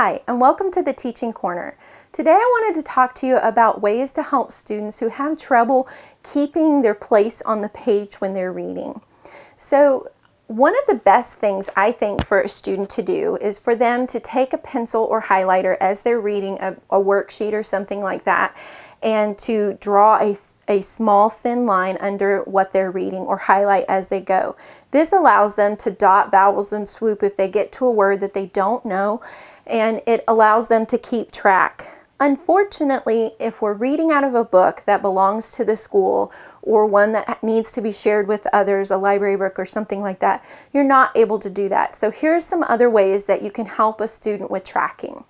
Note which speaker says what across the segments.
Speaker 1: Hi, and welcome to the Teaching Corner. Today I wanted to talk to you about ways to help students who have trouble keeping their place on the page when they're reading. So one of the best things I think for a student to do is for them to take a pencil or highlighter as they're reading a worksheet or something like that, and to draw a small thin line under what they're reading or highlight as they go. This allows them to dot vowels and swoop if they get to a word that they don't know, and it allows them to keep track. Unfortunately, if we're reading out of a book that belongs to the school or one that needs to be shared with others, a library book or something like that, you're not able to do that. So here's some other ways that you can help a student with tracking.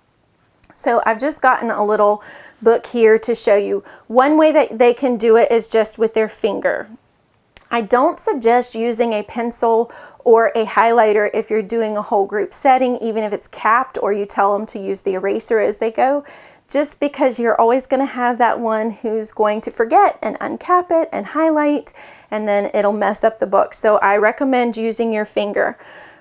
Speaker 1: So I've just gotten a little book here to show you. One way that they can do it is just with their finger. I don't suggest using a pencil or a highlighter if you're doing a whole group setting, even if it's capped or you tell them to use the eraser as they go, just because you're always going to have that one who's going to forget and uncap it and highlight, and then it'll mess up the book. So I recommend using your finger.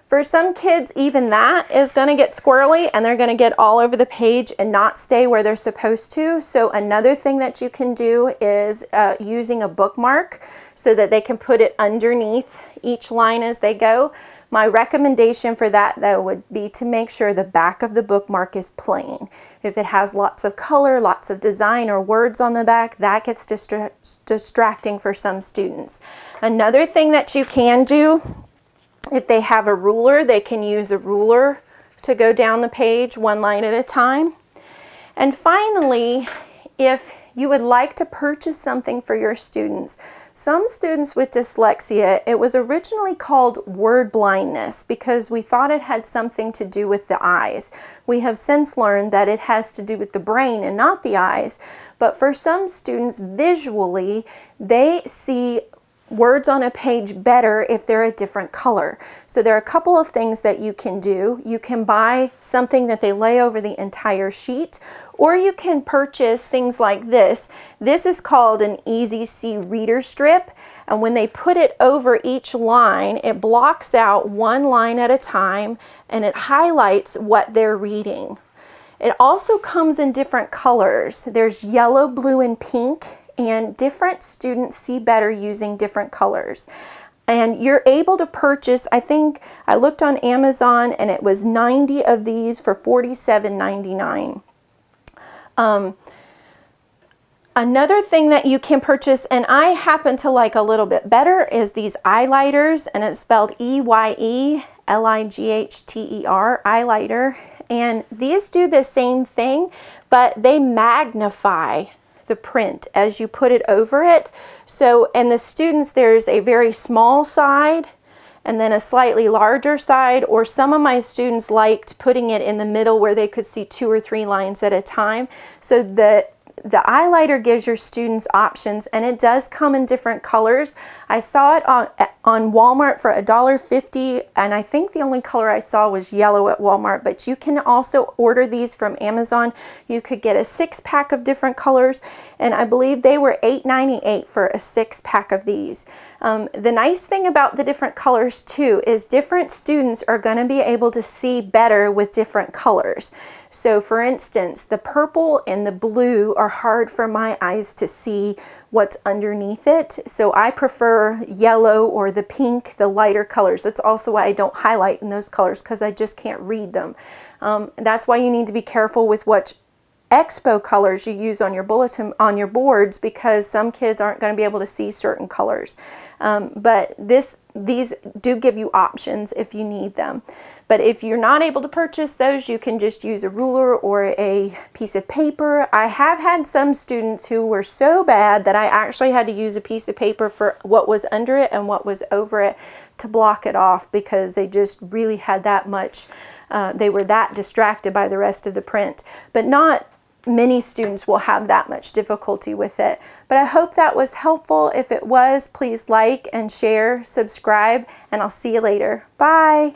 Speaker 1: For some kids, even that is going to get squirrely and they're going to get all over the page and not stay where they're supposed to. So another thing that you can do is using a bookmark so that they can put it underneath each line as they go. My recommendation for that, though, would be to make sure the back of the bookmark is plain. If it has lots of color, lots of design, or words on the back, that gets distracting for some students. Another thing that you can do, if they have a ruler, they can use a ruler to go down the page one line at a time. And finally, if you would like to purchase something for your students, some students with dyslexia, it was originally called word blindness because we thought it had something to do with the eyes. We have since learned that it has to do with the brain and not the eyes. But for some students, visually, they see words on a page better if they're a different color. So there are a couple of things that you can do. You can buy something that they lay over the entire sheet, or you can purchase things like this. This is called an Easy See reader strip, and when they put it over each line, it blocks out one line at a time and it highlights what they're reading. It also comes in different colors. There's yellow, blue, and pink, and different students see better using different colors. And you're able to purchase, I think I looked on Amazon and it was 90 of these for $47.99. Another thing that you can purchase, and I happen to like a little bit better, is these eyelighters, and it's spelled EYELIGHTER, eyelighter. And these do the same thing, but they magnify the print as you put it over it. So, and the students, there's a very small side and then a slightly larger side, or some of my students liked putting it in the middle where they could see 2 or 3 lines at a time. So the highlighter gives your students options, and it does come in different colors. I saw it on Walmart for $1.50, and I think the only color I saw was yellow at Walmart, but you can also order these from Amazon. You could get a 6-pack of different colors, and I believe they were $8.98 for a 6-pack of these. The nice thing about the different colors too is different students are going to be able to see better with different colors. So for instance, the purple and the blue are hard for my eyes to see what's underneath it. So I prefer yellow or the pink, the lighter colors. That's also why I don't highlight in those colors, because I just can't read them. That's why you need to be careful with what expo colors you use on your bulletin, on your boards, because some kids aren't going to be able to see certain colors. But these do give you options if you need them. But if you're not able to purchase those, you can just use a ruler or a piece of paper. I have had some students who were so bad that I actually had to use a piece of paper for what was under it and what was over it to block it off, because they just really had that much, they were that distracted by the rest of the print. But not many students will have that much difficulty with it. But I hope that was helpful. If it was, please like and share, subscribe, and I'll see you later. Bye.